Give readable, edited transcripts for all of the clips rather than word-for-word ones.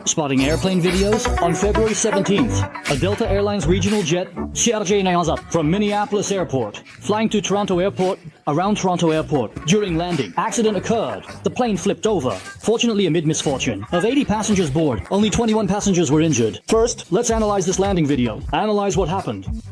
Spotting airplane videos? On February 17th, a Delta Airlines regional jet from Minneapolis Airport, flying to Toronto Airport, around Toronto Airport. During landing, accident occurred. The plane flipped over, fortunately amid misfortune. Of 80 passengers board, only 21 passengers were injured. First, let's analyze this landing video. Analyze what happened.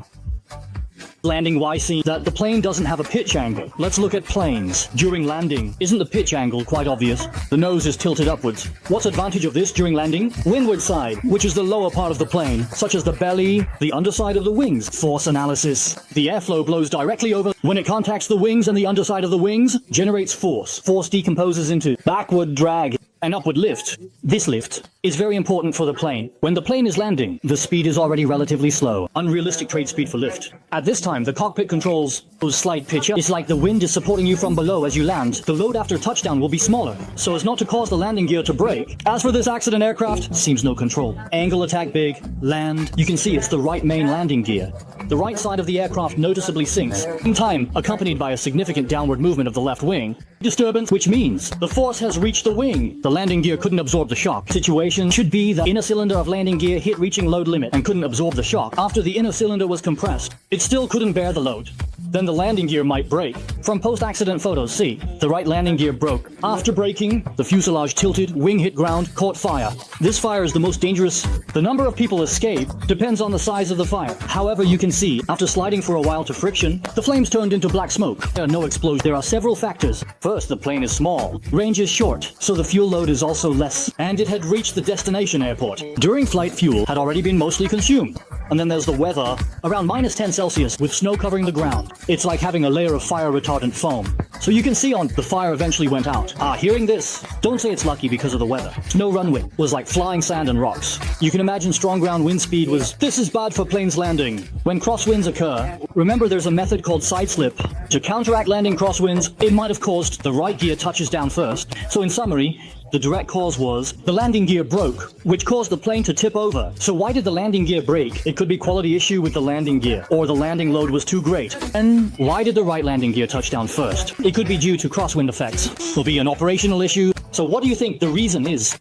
Landing Y scene that the plane doesn't have a pitch angle. Let's look at planes. During landing, isn't the pitch angle quite obvious? The nose is tilted upwards. What's advantage of this during landing? Windward side, which is the lower part of the plane, such as the belly, the underside of the wings. Force analysis. The airflow blows directly over. When it contacts the wings and the underside of the wings, generates force. Force decomposes into backward drag and upward lift. This lift is very important for the plane. When the plane is landing, the speed is already relatively slow. Unrealistic trade speed for lift. At this time, the cockpit controls those slight pitch up. It's like the wind is supporting you from below as you land. The load after touchdown will be smaller, so as not to cause the landing gear to break. As for this accident aircraft, seems no control. Angle attack big, land. You can see it's the right main landing gear. The right side of the aircraft noticeably sinks, in time accompanied by a significant downward movement of the left wing. Disturbance, which means the force has reached the wing. The landing gear couldn't absorb the shock. Situation should be the inner cylinder of landing gear hit reaching load limit and couldn't absorb the shock. After the inner cylinder was compressed, it still couldn't bear the load. Then the landing gear might break. From post-accident photos, see, the right landing gear broke. After breaking, the fuselage tilted, wing hit ground, caught fire. This fire is the most dangerous. The number of people escaped depends on the size of the fire. However, you can see, after sliding for a while to friction, the flames turned into black smoke. There are no explosions. There are several factors. First, the plane is small. Range is short, so the fuel load is also less. And it had reached the destination airport. During flight, fuel had already been mostly consumed. And then there's the weather, around -10°C with snow covering the ground. It's like having a layer of fire retardant foam. So you can see the fire eventually went out. Hearing this, don't say it's lucky because of the weather. No runway was like flying sand and rocks. You can imagine strong ground wind speed was, this is bad for planes landing. When crosswinds occur, remember there's a method called side slip. To counteract landing crosswinds, it might have caused the right gear touches down first. So in summary, the direct cause was the landing gear broke, which caused the plane to tip over. So why did the landing gear break? It could be quality issue with the landing gear, or the landing load was too great. And why did the right landing gear touch down first? It could be due to crosswind effects. Will be an operational issue. So what do you think the reason is?